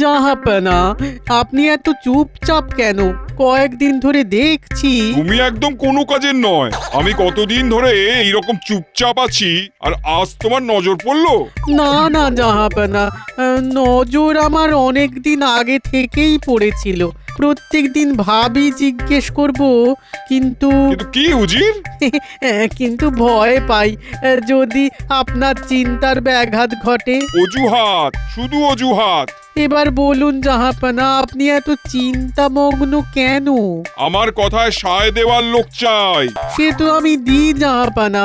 জাহাপনা, আপনি এত চুপচাপ কেন? কয়েকদিন ধরে দেখছি। তুমি একদম কোনো কাজের নয়। আমি কতদিন ধরে এইরকম চুপচাপ আছি, আর আজ তোমার নজর পড়লো? না না জাহাপনা, নজর আমার অনেক দিন আগে থেকেই পড়েছিল। প্রত্যেক দিন ভাবি জিজ্ঞেস করব, কিন্তু কিন্তু কি উজির? কিন্তু ভয় পাই যদি আপনার চিন্তার ব্যাঘাত ঘটে। অজুহাত, শুধু অজুহাত। এবার বলুন জাহাপনা, আপনি এত চিন্তামগ্ন কেন? আমার কথায় সায় দেওয়ার লোক চাই। সে তো আমি দিই জাহাপনা।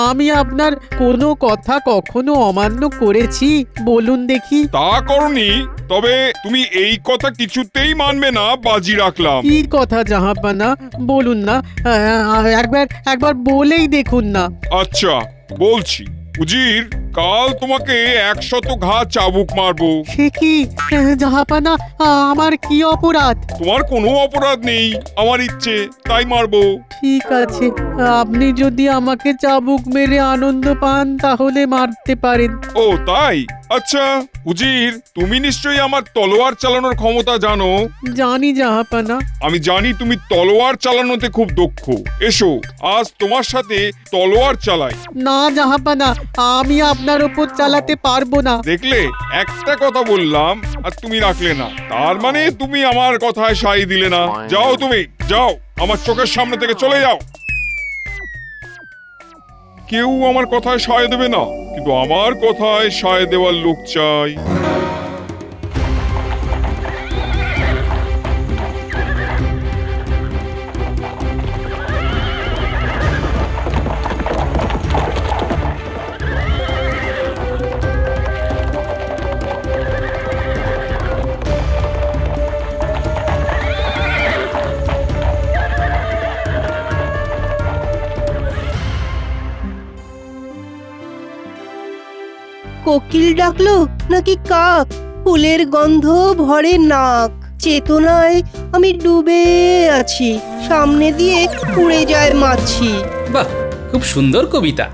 আমি আপনার কোনো কথা কখনো অমান্য করেছি বলুন দেখি? তা করনি, তবে তুমি এই কথা কিছুতেই মানবে না, বাজি রাখলাম। কি কথা জাহাপনা, বলুন না। একবার বলেই দেখুন না। আচ্ছা, বলছি। উজির, কাল তোমাকে 100 ঘা চাবুক মারবো। সে কি জাহাপনা, আমার কি অপরাধ? তোমার কোনো অপরাধ নেই, আমার ইচ্ছে তাই মারবো। ঠিক আছে, আপনি যদি আমাকে চাবুক মেরে আনন্দ পান তাহলে মারতে পারেন। ও তাই? আচ্ছা উজির, তুমি নিশ্চয়ই আমার তলোয়ার চালানোর ক্ষমতা জানো। জানি জাহাপনা। আমি জানি তুমি তলোয়ার চালানোতে খুব দক্ষ। এসো, আজ তোমার সাথে তলোয়ার চালাই। না জাহাপনা, আমি আপনার ওপর চালাতে পারবো না। দেখলে, একটা কথা বললাম আর তুমি রাখলে না। তার মানে তুমি আমার কথায় সায় দিলে না। যাও, তুমি যাও, আমার চোখের সামনে থেকে চলে যাও। কেউ আমার কথায় সায় দেবে না, কিন্তু আমার কথায় সায় দেওয়ার লোক চাই। কোকিল ডাকলো নাকি কাক? ফুলের গন্ধ ভরে নাক। চেতনায় আমি ডুবে আছি, সামনে দিয়ে উড়ে যায় মাছি। বাহ, খুব সুন্দর কবিতা।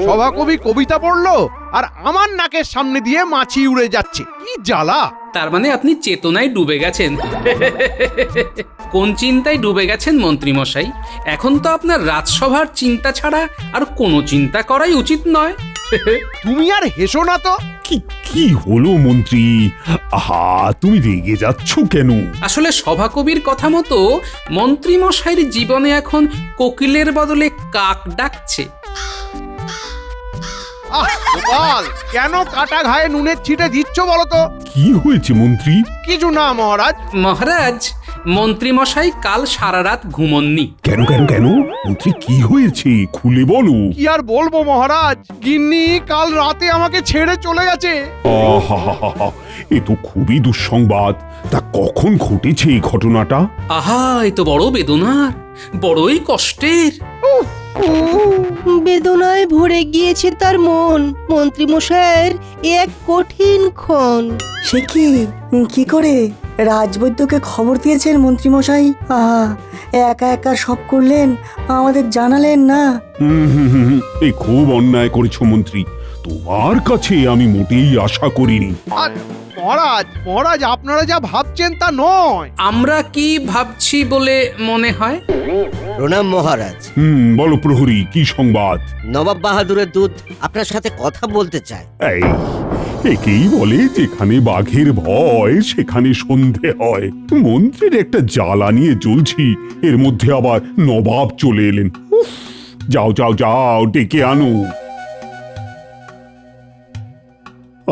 সভাকবি কবিতা পড়লো আর আমার নাকের সামনে দিয়ে মাছি উড়ে যাচ্ছে, কি জ্বালা! তার মানে আপনি চেতনায় ডুবে গেছেন। কোন চিন্তায় ডুবে গেছেন মন্ত্রী মশাই? এখন তো আপনার রাজসভার চিন্তা ছাড়া আর কোনো চিন্তা করাই উচিত নয়। তুমি আর হেসো না তো। কি কি হলো মন্ত্রী? আহা, তুমি রেগে যাচ্ছ কেন? আসলে সভাকবির কথা মতো মন্ত্রী মশাইয়ের জীবনে এখন কোকিলের বদলে কাক ডাকছে। গোপাল, কেন কাটা ঘায়ে নুনের ছিটে দিচ্ছ বলো তো? কি হয়েছে মন্ত্রী? কিছু না মহারাজ। মহারাজ, মন্ত্রী মশাই কাল সারা রাত ঘুমননি। কেন কেন কেন মন্ত্রী, কি হয়েছে খুলে বলো। কি আর বলবো মহারাজ, গিন্নি কাল রাতে আমাকে ছেড়ে চলে গেছে। আহা, এ তো খুবই দুঃসংবাদ। তা কখন ঘটেছে এই ঘটনাটা? আহা, এ তো বড় বেদনার, বড়ই কষ্টের। বেদনায় ভরে গিয়েছে তার মন। মন্ত্রী মশাইয়ের এক কঠিন ক্ষণ। সে কি করে রাজবৈদ্যকে খবর দিয়েছেন মন্ত্রীমশাই? আহা, একা একা সব করলেন, আমাদের জানালেন না। এই খুব অন্যায় করেছো মন্ত্রী, তোমার কাছে আমি মোটেই আশা করিনি। আর মহারাজ আপনারা যা ভাবছেন তা নয়। আমরা কি ভাবছি বলে মনে হয়? প্রণাম মহারাজ। বলো প্রহরী, কি সংবাদ? নবাব বাহাদুরের দূত আপনার সাথে কথা বলতে চায়। এই, একেই বলে যেখানে বাঘের ভয় সেখানে সন্ধে হয়। মন্ত্রীর একটা জ্বালা নিয়ে চলছি, এর মধ্যে আবার নবাব চলে এলেন। উফ, যাও যাও যাও, ডেকে আনো।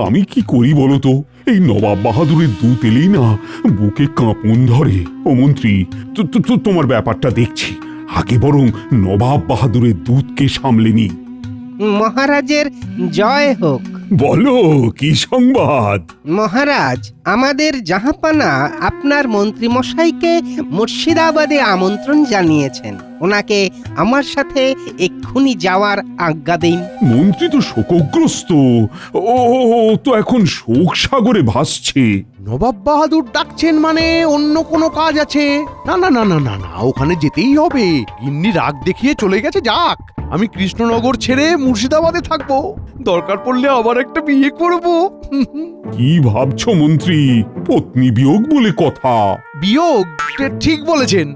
আমি কি করি বলো তো? এই নবাব বাহাদুরের দূত এলেই না বুকে কাঁপন ধরে। ও মন্ত্রী, তোমার ব্যাপারটা দেখছি, আগে বরং নবাব বাহাদুরের দূতকে সামলে নি। মহারাজের জয় হোক। বলো, কি সংবাদ? মহারাজ, আমাদের জাহাপানা আপনার মন্ত্রী মশাইকে মুর্শিদাবাদে আমন্ত্রণ জানিয়েছেন। ওনাকে আমার সাথে এক্ষুনি যাওয়ার আজ্ঞা দিন। মন্ত্রী তো শোকগ্রস্ত, ও তো এখন শোক সাগরে ভাসছে। নবাব বাহাদুর ডাকছেন মানে অন্য কোনো কাজ আছে। না না না না না না, ওখানে যেতেই হবে। গিন্নি রাগ দেখিয়ে চলে গেছে, যাক। আমি কৃষ্ণনগর ছেড়ে মুর্শিদাবাদে থাকবো, দরকার পড়লে আবার একটা বিয়ে করব। কি ভাবছো মন্ত্রী? পত্নী বিয়োগ বলে কথা। বিয়োগ? ঠিক বলেছেন,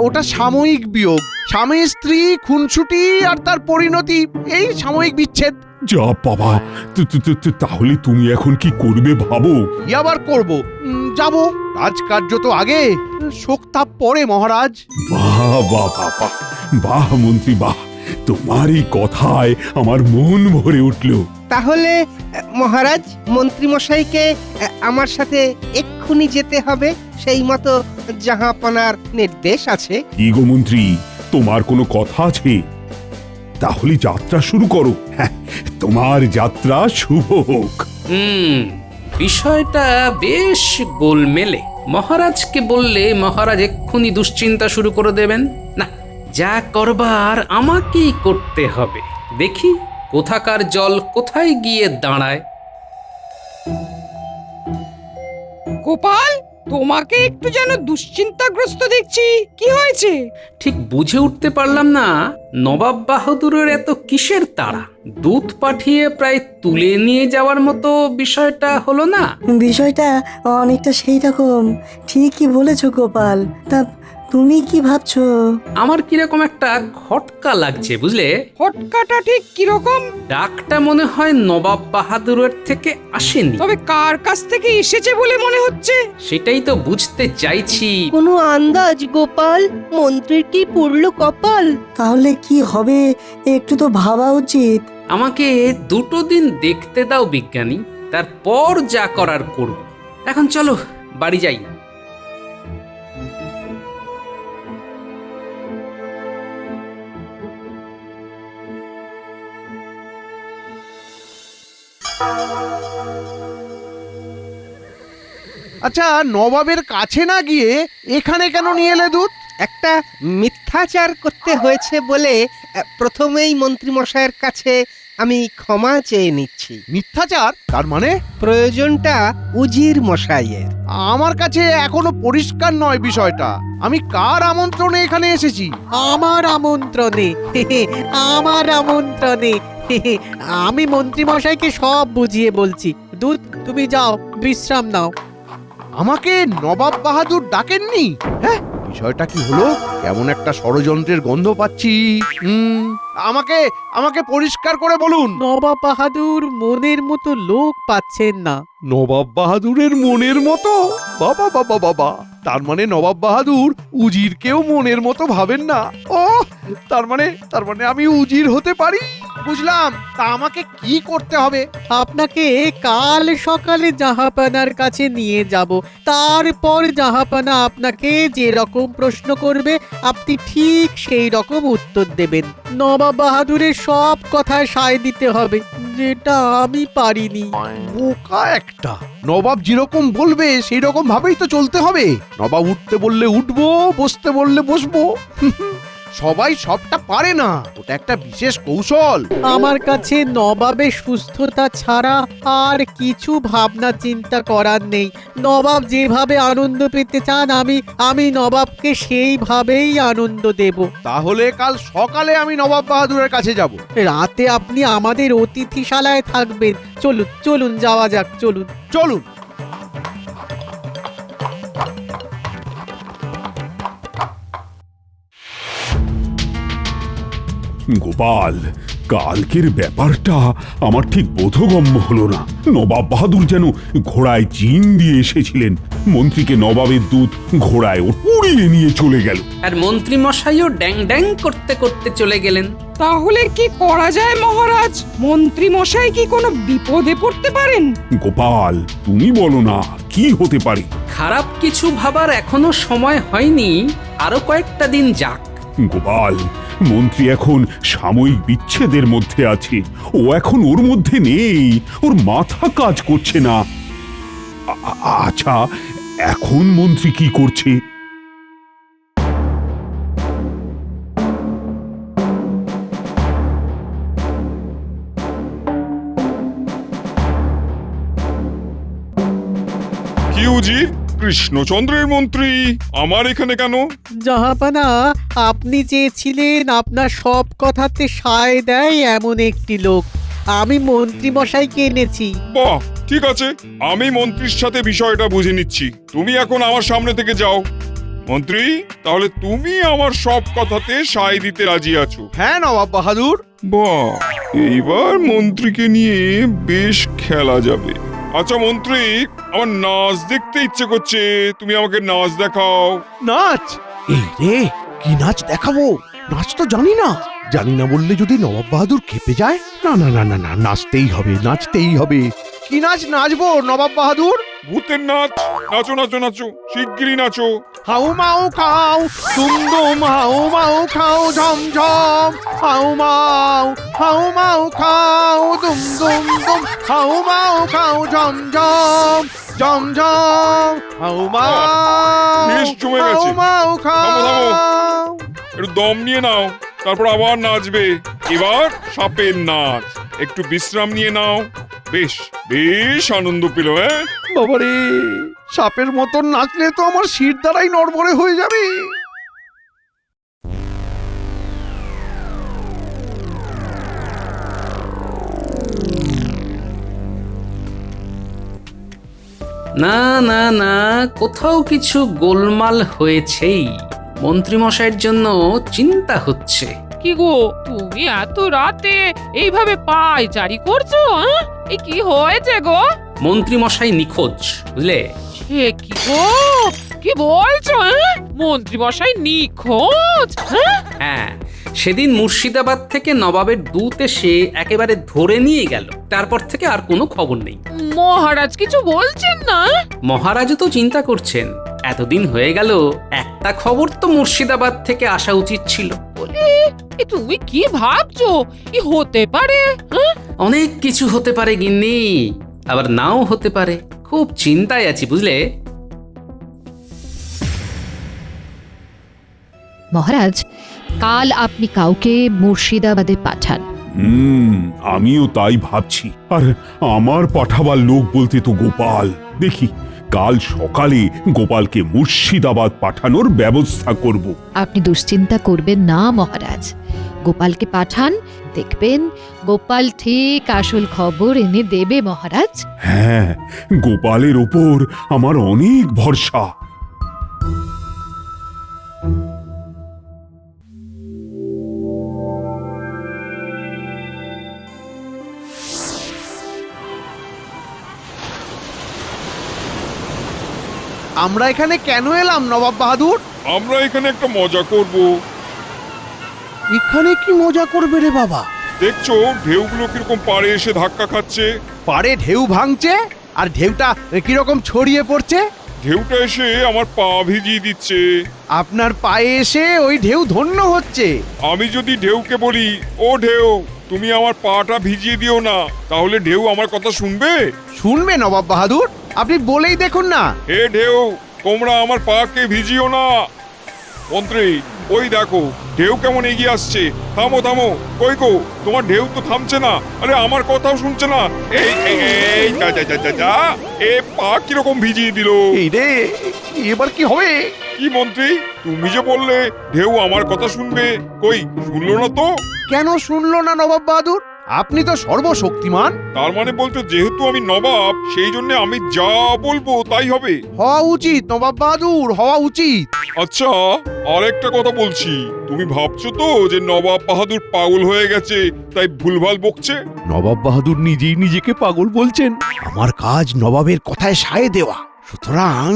ওটা সাময়িক বিয়োগ। স্বামী স্ত্রী খুনসুটি আর তার পরিণতি, এই সাময়িক বিচ্ছেদ। যা বাবা, তাহলে তুমি এখন কি করবে ভাবো? কি আবার করব? যাব, রাজকার্য তো আগে, শোকতাপ পরে মহারাজ। বাহ বাহ বাহ বাহ, বাহ মন্ত্রী বাহ, তোমার এই কথায় আমার মন ভরে উঠল। তাহলে মহারাজ, মন্ত্রী মশাইকে আমার সাথে এক্ষুনি যেতে হবে, সেই মতো জাহাপনার নির্দেশ আছে। কি গো মন্ত্রী, তোমার কোনো কথা আছে? তাহলে যাত্রা শুরু করো। হ্যাঁ, তোমার যাত্রা শুভ হোক। বিষয়টা বেশ গোলমেলে। মহারাজকে বললে মহারাজ এক্ষুনি দুশ্চিন্তা শুরু করে দেবেন। না, যা করবার আমাকেই করতে হবে। দেখি কোথাকার জল কোথায় গিয়ে দাঁড়ায়। গোপাল, তোমাকে একটু যেন দুশ্চিন্তাগ্রস্ত দেখছি, কি হয়েছে? ঠিক বুঝে উঠতে পারলাম না নবাব বাহাদুরের এত কিসের তাড়া। দুধ পাঠিয়ে প্রায় তুলে নিয়ে যাওয়ার মতো বিষয়টা হলো না? বিষয়টা অনেকটা সেই রকম, ঠিকই বলেছো গোপাল। তা তুমি কি ভাবছো? আমার কিরকম একটা খটকা লাগছে বুঝলে। হটকাটা ঠিক কিরকম? ডাকটা মনে হয় নবাব বাহাদুরের থেকে আসেনি। তবে কার কাছ থেকে এসেছে বলে মনে হচ্ছে? সেটাই তো বুঝতে চাইছি। কোনো আন্দাজ গোপাল? মন্ত্রীর কি পুরলো কপাল? তাহলে কি হবে একটু তো ভাবা উচিত। আমাকে 2 দিন দেখতে দাও বিজ্ঞানী, তারপর যা করার করব। এখন চলো বাড়ি যাই। আচ্ছা, নবাবের কাছে না গিয়ে এখানে কেন নিয়ে এলে দুধ? একটা মিথ্যাচার করতে হয়েছে বলে প্রথমেই মন্ত্রী মশাইয়ের কাছে আমি ক্ষমা চেয়ে নিচ্ছি। মিথ্যাচার? তার মানে? প্রয়োজনটা উজির মশাইয়ের। আমার কাছে এখনো পরিষ্কার নয় বিষয়টা। আমি কার আমন্ত্রণে এখানে এসেছি? আমার আমন্ত্রণে। আমার আমন্ত্রণে। আমি মন্ত্রী মশাইকে সব বুঝিয়ে বলছি। দুধ, তুমি যাও, বিশ্রাম নাও। আমাকে নবাব বাহাদুর ডাকেননি? হ্যাঁ, বিষয়টা কি হলো? কেমন একটা ষড়যন্ত্রের গন্ধ পাচ্ছি। আমাকে আমাকে পরিষ্কার করে বলুন। নবাব বাহাদুর মনের মতো লোক পাচ্ছেন না। নবাব বাহাদুরের মনের মতো? বাবা বাবা বাবা, তার মানে নবাব বাহাদুর উজিরকেও মনের মতো ভাবেন না। ও, তার মানে আমি উজির হতে পারি। বুঝলাম। তা আমাকে কি করতে হবে? আপনাকে কাল সকালে জাহাপানার কাছে নিয়ে যাব। তারপর জাহাপানা আপনাকে যে রকম প্রশ্ন করবে আপনি ঠিক সেই রকম উত্তর দেবেন। নবাব বাহাদুরের সব কথায় সায় দিতে হবে, যেটা আমি পারিনি। বোকা একটা। নবাব যেরকম বলবে সেই রকম ভাবেই তো চলতে হবে। নবাব উঠতে বললে উঠবো, বসতে বললে বসবো। সবাই সবটা পারে না, ওটা একটা বিশেষ কৌশল। আমার কাছে নবাবের সুস্থতা ছাড়া আর কিছু ভাবনা চিন্তা করার নেই। নবাব যেভাবে আনন্দ পেতে চান আমি নবাবকে সেইভাবেই আনন্দ দেব। তাহলে কাল সকালে আমি নবাব বাহাদুরের কাছে যাব। রাতে আপনি আমাদের অতিথিশালায় থাকবেন। চলুন চলুন, যাওয়া যাক, চলুন চলুন। গোপাল, কালকের ব্যাপারটা আমার ঠিক বোধগম্য হলো না। নবাব বাহাদুর যেন ঘোড়ায় জিন দিয়ে এসেছিলেন, মন্ত্রীকে নবাবের দুধ ঘোড়ায় উড়িয়ে নিয়ে চলে গেল। আর মন্ত্রী মশাইও ড্যাং ড্যাং করতে করতে চলে গেলেন। তাহলে কি করা যায় মহারাজ? মন্ত্রী মশাই কি কোনো বিপদে পড়তে পারেন? গোপাল, তুমি বলো না, কি হতে পারে? খারাপ কিছু ভাবার এখনো সময় হয়নি, আরো কয়েকটা দিন যাক। গোপাল, মন্ত্রী এখন সাময়িক বিচ্ছেদের মধ্যে আছে। ও এখন ওর মধ্যে নেই, ওর মাথা কাজ করছে না। আচ্ছা, এখন মন্ত্রী কি করছে? কি উজির, কৃষ্ণচন্দ্রের মন্ত্রী আমার এখানে কেন? জাহাপানা, আপনি চেয়েছিলেন আপনার সব কথাতে সায় দেয় এমন একটি লোক। আমি মন্ত্রী মশাইকে এনেছি। বাহ, ঠিক আছে, আমি মন্ত্রীর সাথে বিষয়টা বুঝে নিচ্ছি। তুমি এখন আমার সামনে থেকে যাও। মন্ত্রী, তাহলে তুমি আমার সব কথাতে সায় দিতে রাজি আছো? হ্যাঁ নবাব বাহাদুর। বাহ, এইবার মন্ত্রীকে নিয়ে বেশ খেলা যাবে। আচ্ছা মন্ত্রী, আমার নাচ দেখতে ইচ্ছে করছে, তুমি আমাকে নাচ দেখাও। নাচ? এই রে, কি নাচ দেখাবো? নাচ তো জানি না। জানি না বললে যদি নবাব বাহাদুর খেপে যায়। না না না না না, নাচতেই হবে, নাচতেই হবে। কি নাচ নাচবো নবাব বাহাদুর? ভূতের নাচ। নাচো নাচো নাচো, শিগগিরই নাচো। হাউ মাউ খাও, দুম দুম হাউ মাউ খাও, ঝম ঝম হাউ মাউ খাও, দুম দুম দুম হাউ মাউ খাও, ঝম ঝম ঝম ঝম হাউ বেশ জমে গেছে। মাউ মাউ থামো, থামো। খাও। একটু দম নিয়ে নাও, তারপর আবার নাচবে। এবার সাপের নাচ। একটু বিশ্রাম নিয়ে নাও। বেশ বেশ আনন্দ পেল। হ্যাঁ বাবারে, সাপের মতন নাচলে তো আমার শির দ্বারাই নড়বড়ে হয়ে যাবে। না না না, কোথাও কিছু গোলমাল হয়েছেই। মন্ত্রীমশাইয়ের জন্য চিন্তা হচ্ছে। কি গো, তুমি এত রাতে এইভাবে পায়চারি করছো? এই কি হয়েছে গো? মন্ত্রীমশাই নিখোঁজ, বুঝলে? এ কি গো, কি বলছো? মন্ত্রী মশাই নিখোঁজ? হ্যাঁ, সেদিন মুর্শিদাবাদ থেকে নবাবের দূত এসে একেবারে ধরে নিয়ে গেল। তারপর থেকে আর কোনো খবর নেই। মহারাজ কিছু বলছেন না? মহারাজও তো চিন্তা করছেন। এতদিন হয়ে গেল, একটা খবর তো মুর্শিদাবাদ থেকে আসা উচিত ছিল। বলি, এ তুমি কি ভাবছো? কি হতে পারে? অনেক কিছু হতে পারে গিন্নি, আবার নাও হতে পারে। খুব চিন্তায় আছি, বুঝলে? মহারাজ, কাল আপনি কাউকে মুর্শিদাবাদে পাঠান। আমিও তাই ভাবছি। আর আমার পাঠাবার লোক বলতে তো গোপাল। দেখি কাল সকালে গোপালকে মুর্শিদাবাদ পাঠানোর ব্যবস্থা করব। আপনি দুশ্চিন্তা করবেন না মহারাজ, গোপালকে পাঠান, দেখবেন গোপাল ঠিক আসল খবর এনে দেবে মহারাজ। হ্যাঁ, গোপালের ওপর আমার অনেক ভরসা। আমরা এখানে কেন এলাম নবাব বাহাদুর? আমরা এখানে একটা মজা করব। এখানে কি মজা করবে রে বাবা? দেখছো ঢেউগুলো কিরকম পাড়ে এসে ধাক্কা খাচ্ছে। পাড়ে ঢেউ ভাঙছে আর ঢেউটা কিরকম ছড়িয়ে পড়ছে। ঢেউটা এসে আমার পা ভিজিয়ে দিচ্ছে। আপনার পায়ে এসে ওই ঢেউ ধন্য হচ্ছে। আমি যদি ঢেউকে বলি, ও ঢেউ তুমি আমার পাটা ভিজিয়ে দিও না, তাহলে ঢেউ আমার কথা শুনবে? শুনবে নবাব বাহাদুর, আপনি বলেই দেখুন না। হে ঢেউ, তোমরা আমার পাকে ভিজিও না। মন্ত্রী, ওই দেখো ঢেউ কেমন এগিয়ে আসছে। থামো থামো, কই গো, তোমার ঢেউ তো থামছে না। আরে আমার কথাও শুনছে না। এই এই এই, যা যা যা যা যা, এ পা কিরকম ভিজিয়ে দিল। এই রে, এবার কি হবে? কি মন্ত্রী, তুমি যে বললে ঢেউ আমার কথা শুনবে, কই শুনলো না তো? কেন শুনলো না নবাব বাহাদুর? আপনি তো সর্বশক্তিমান। তার মানে বলছো যেহেতু আমি নবাব, সেই জন্য আমি যা বলবো তাই হবে? হওয়া উচিত নবাব বাহাদুর, হওয়া উচিত। আচ্ছা, আরেকটা কথা বলছি, তুমি ভাবছো তো যে নবাব বাহাদুর পাগল হয়ে গেছে তাই ভুলভাল বকছে? নবাব বাহাদুর নিজেই নিজেকে পাগল বলছেন। আমার কাজ নবাবের কথায় সায় দেওয়া, সুতরাং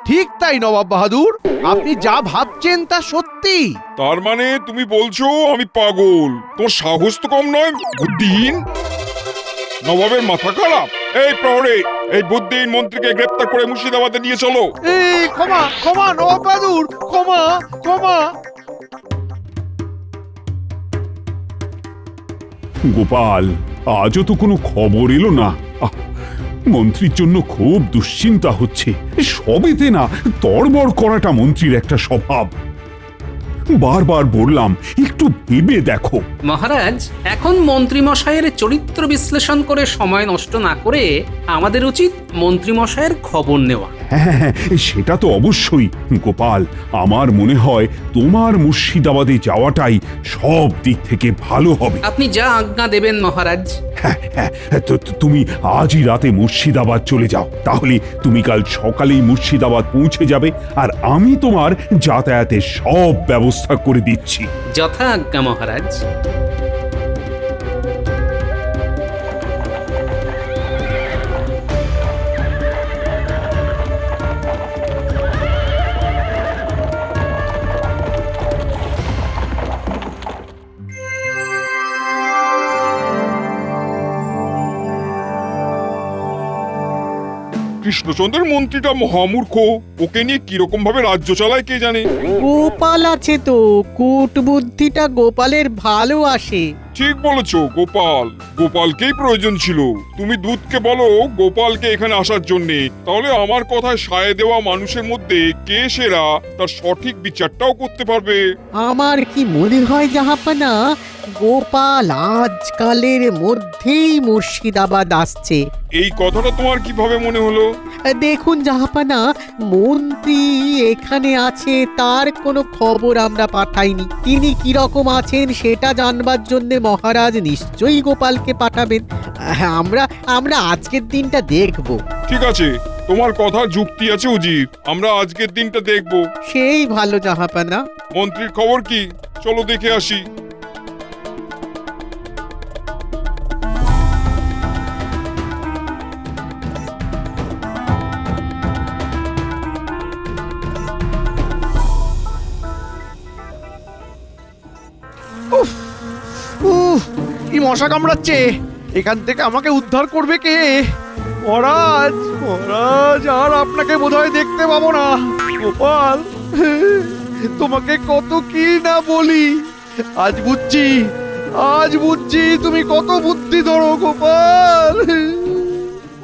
ঠিক তাই নবাব বাহাদুর, আপনি যা ভাবছেন তা সত্যি। তার মানে তুমি বলছো আমি পাগল? তোমার সাহস তো কম নয়, বুদ্ধিহীন। নবাবের মাথা খারাপ। এই প্রহরী, এই বুদ্ধিহীন মন্ত্রীকে গ্রেপ্তার করে মুর্শিদাবাদে নিয়ে চলো। এই ক্ষমা ক্ষমা নবাব বাহাদুর, ক্ষমা ক্ষমা। গোপাল, আজও তো কোনো খবর এলো না। মন্ত্রীর জন্য খুব দুশ্চিন্তা হচ্ছে। সবেতে না তড়বড় করাটা মন্ত্রীর একটা স্বভাব। বারবার বললাম একটু ভেবে দেখো। মহারাজ, এখন মন্ত্রীমশাইয়ের চরিত্র বিশ্লেষণ করে সময় নষ্ট না করে আমাদের উচিত মন্ত্রীমশাইয়ের খবর নেওয়া। হ্যাঁ হ্যাঁ, সেটা তো অবশ্যই গোপাল। আমার মনে হয় তোমার মুর্শিদাবাদে যাওয়াটাই সব দিক থেকে ভালো হবে। আপনি যা আজ্ঞা দেবেন মহারাজ। হ্যাঁ হ্যাঁ, তুমি আজই রাতে মুর্শিদাবাদ চলে যাও, তাহলে তুমি কাল সকালেই মুর্শিদাবাদ পৌঁছে যাবে, আর আমি তোমার যাতায়াতের সব ব্যবস্থা করে দিচ্ছি। যথা আজ্ঞা মহারাজ। কৃষ্ণচন্দ্রের মন্ত্রীটা মহামূর্খ, ওকে নিয়ে কিরকম ভাবে রাজ্য চালায় কে জানে। গোপাল আছে তো, কূটবুদ্ধিটা গোপালের ভালো আসে। ঠিক বলেছো, গোপালকেই প্রয়োজন ছিল। তুমি দূতকে বলো গোপালকে এখানে আসার জন্যে, তাহলে আমার কথায় সায় দেওয়া মানুষের মধ্যে কে সেরা তার সঠিক বিচারটাও করতে পারবে। আমার কি মনে হয় জাহাপানা, গোপাল আজকালের মধ্যেই মুর্শিদাবাদ আসছে। এই কথাটা তোমার কিভাবে মনে হলো? দেখুন জাহাপানা, মন্ত্রী এখানে আছে তার কোনো খবর আমরা পাঠাইনি। তিনি কিরকম আছেন সেটা জানবার জন্য মহারাজ নিশ্চয়ই গোপালকে পাঠাবেন। আমরা আজকের দিনটা দেখব। ঠিক আছে, তোমার কথা যুক্তি আছে উজির, আমরা আজকের দিনটা দেখব। সেই ভালো জাহাপানা। মন্ত্রীর খবর কি? চলো দেখে আসি। কি মশা কামড়াচ্ছে! এখান থেকে আমাকে উদ্ধার করবে কে? মহারাজ, মহারাজ, আর আপনাকে বোধহয় দেখতে পাবো না। গোপাল, তোমাকে কত কি না বলি। আজ বুঝছি তুমি কত বুদ্ধি ধরো গোপাল।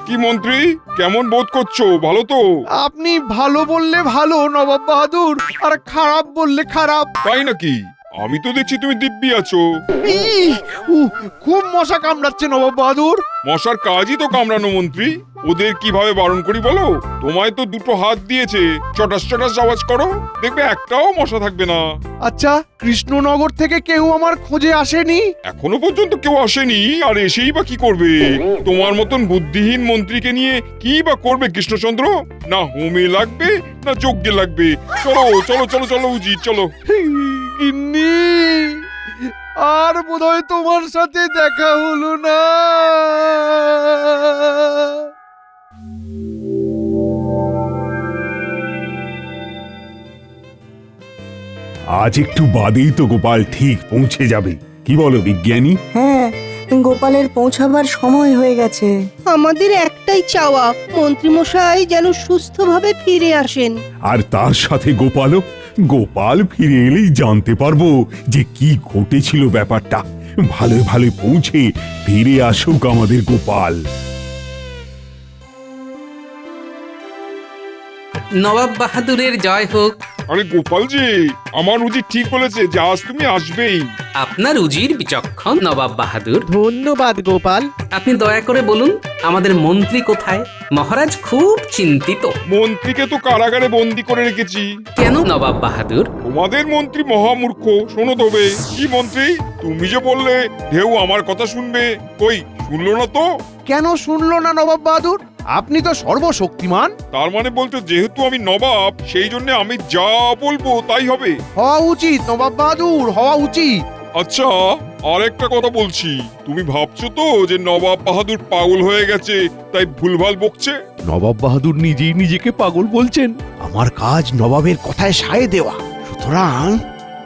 কি মন্ত্রী, কেমন বোধ করছো? ভালো তো? আপনি ভালো বললে ভালো নবাব বাহাদুর, আর খারাপ বললে খারাপ। তাই নাকি? আমি তো দেখছি তুমি দিব্যি আছো। খুব মশা কামড়াচ্ছে নবাব বাহাদুর। মশার কাজই তো কামড়ানো মন্ত্রী, ওদের কিভাবে বারণ করি বলো? তোমায় তো দুটো হাত দিয়েছে, চটাস চটাস আওয়াজ করো, দেখবে একটাও মশা থাকবে না। আচ্ছা, কৃষ্ণনগর থেকে কেউ আমার খোঁজে আসেনি? এখনো পর্যন্ত কেউ আসেনি, আর এসেই বা কি করবে? তোমার মতন বুদ্ধিহীন মন্ত্রীকে নিয়ে কি বা করবে কৃষ্ণচন্দ্র? না হোমে লাগবে না যজ্ঞে লাগবে। চলো চলো চলো চলো উজির, চলো। গিন্নি, আর বোধহয় তোমার সাথে দেখা হলো না। আজ একটু বাদেই তো গোপাল ঠিক পৌঁছে যাবে, কি বলো বিজ্ঞানী? হ্যাঁ, গোপালের পৌঁছাবার সময় হয়ে গেছে। আমাদের একটাই চাওয়া, মন্ত্রীমশাই যেন সুস্থভাবে ফিরে আসেন। আর তার সাথে গোপাল ফিরে এলেই জানতে পারবো যে কি ঘটেছিল ব্যাপারটা। ভালো ভালো পৌঁছে ফিরে আসুক আমাদের গোপাল। নবাব বাহাদুরের জয় হোক। আরে গোপালজি, আমার উজির ঠিক বলেছে যে আজ তুমি আসবেই। আপনার উজির বিচক্ষণ নবাব বাহাদুর। ধন্যবাদ গোপাল। আপনি দয়া করে বলুন, আমাদের মন্ত্রী কোথায়? মহারাজ খুব চিন্তিত। মন্ত্রীকে তো কারাগারে বন্দি করে রেখেছি। কেন নবাব বাহাদুর? তোমাদের মন্ত্রী মহামূর্খ। শোনো তবে। কি মন্ত্রী, তুমি যে বললে ঢেউ আমার কথা শুনবে, কই শুনলো না তো? কেন শুনলো না নবাব বাহাদুর? আপনি তো সর্বশক্তিমান। তার মানে বলতে যেহেতু আমি নবাব, সেই জন্য আমি যা বলবো তাই হবে। হওয়া উচিত নবাব বাহাদুর, হওয়া উচিত। আচ্ছা, আর একটা কথা বলছি, তুমি ভাবছো তো যে নবাব বাহাদুর পাগল হয়ে গেছে তাই ভুলভাল বকছে? নবাব বাহাদুর নিজেই নিজেকে পাগল বলছেন। আমার কাজ নবাবের কথায় সায় দেওয়া, সুতরাং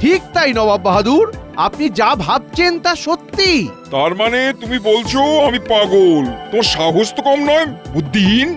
ঠিক তাই নবাব বাহাদুর, আপনি যা ভাবছেন তা সত্যি। তার মানে তুমি বলছো আমি পাগল? তোমার সাহস তো কম নয়, বুদ্ধিহীন।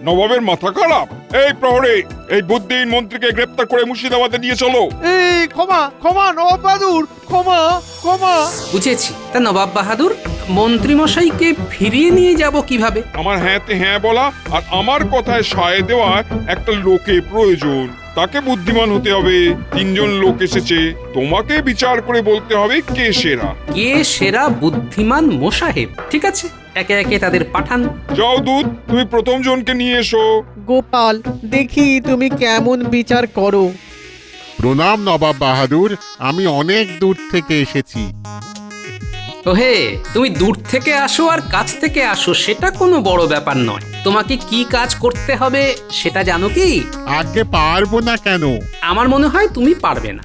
নবাবের মাথা খারাপ। এই প্রহরে, এই বুদ্ধিহীন মন্ত্রীকে গ্রেপ্তার করে মুর্শিদাবাদে নিয়ে চলো। এই ক্ষমা ক্ষমা নবাব বাহাদুর, ক্ষমা ক্ষমা। বুঝেছি। তা নবাব বাহাদুর, মন্ত্রীমশাইকে ফিরিয়ে নিয়ে যাব কিভাবে? আমার হ্যাঁতে হ্যাঁ বলা আর আমার কথায় সায় দেওয়া একটা লোকের প্রয়োজন। তাকে বুদ্ধিমান হতে হবে। 3 জন লোক এসেছে, তোমাকে বিচার করে বলতে হবে কে সেরা। কে সেরা বুদ্ধিমান মোসাহেব? ঠিক আছে, একে একে তাদের পাঠান। যাও দুধ, তুমি প্রথম জনকে নিয়ে এসো। গোপাল, দেখি তুমি কেমন বিচার করো। প্রণাম নবাব বাহাদুর, আমি অনেক দূর থেকে এসেছি। ওহে, তুমি দূর থেকে আসো আর কাছ থেকে আসো সেটা কোনো বড় ব্যাপার নয়। তোমাকে কি কাজ করতে হবে সেটা জানো কি? আগে পারবো না কেন? আমার মনে হয় তুমি পারবে না।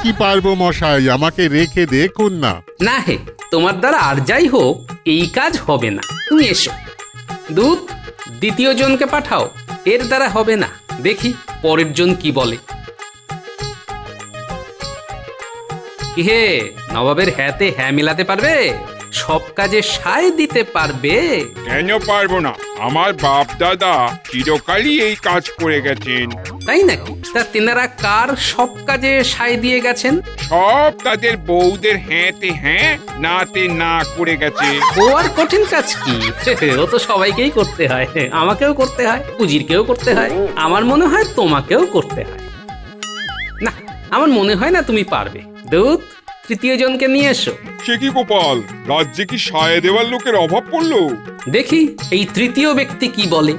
কি পারবো মশাই, আমাকে রেখে দেখুন না। না হে, তোমার দ্বারা আর যাই হোক এই কাজ হবে না। তুমি এসো। দুধ, দ্বিতীয় জনকে পাঠাও। এর দ্বারা হবে না, দেখি পরের জন কি বলে। কি হে, নবাবের হ্যাঁতে হ্যাঁ মিলাতে পারবে? সব কাজে সায় দিতে পারবে? কেন পারবো না? আমার বাপ দাদা চিরকালই এই কাজ করে গেছেন। তাই নাকি? তা তেনারা কার সব কাজে সায় দিয়ে গেছেন? সব তাদের বউদের হ্যাঁতে হ্যাঁ, নাতে না করে গেছে। ও আর কঠিন কাজ কি? ও তো সবাইকেই করতে হয়। আমাকেও করতে হয়, উজিরকেও করতে হয়, আমার মনে হয় তোমাকেও করতে হয়। না, আমার মনে হয় না তুমি পারবে। দুধ, তৃতীয় জনকে নিয়ে এসো। সে কি গোপাল, রাজ্যে কি সায় দেওয়ার লোকের অভাব পড়লো? দেখি এই তৃতীয় ব্যক্তি কি বলে।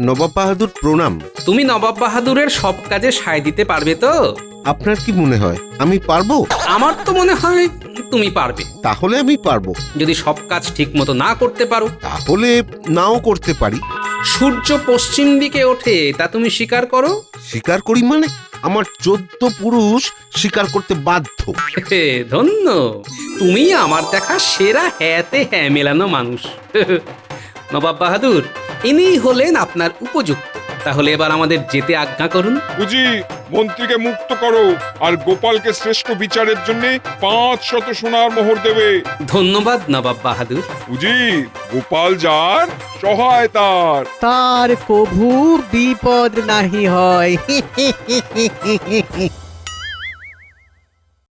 নবাব বাহাদুর প্রণাম। তুমি নবাব বাহাদুরের সব কাজে সায় দিতে পারবে তো? আপনার কি মনে হয় আমি পারবো? আমার তো মনে হয় তুমি পারবে। তাহলে আমি পারবো। যদি সব কাজ ঠিক মতো না করতে পারো? তাহলে নাও করতে পারি। সূর্য পশ্চিম দিকে ওঠে তা তুমি স্বীকার করো? স্বীকার করি মানে? আমার 14 পুরুষ স্বীকার করতে বাধ্য। ধন্য, তুমি আমার দেখা সেরা হ্যাঁতে হ্যাঁ মেলানো মানুষ। নবাব বাহাদুর, ইনিই হলেন আপনার উপযুক্ত। তাহলে এবার আমাদের যেতে আজ্ঞা করুন। বুঝি মন্ত্রীকে মুক্ত করো, আর গোপালকে শ্রেষ্ঠ বিচারের জন্য 500 সোনার মোহর দেবে। ধন্যবাদ নবাব বাহাদুর। বুঝি গোপাল যার সহায় তার। তার কভু বিপদ নাহি হয়।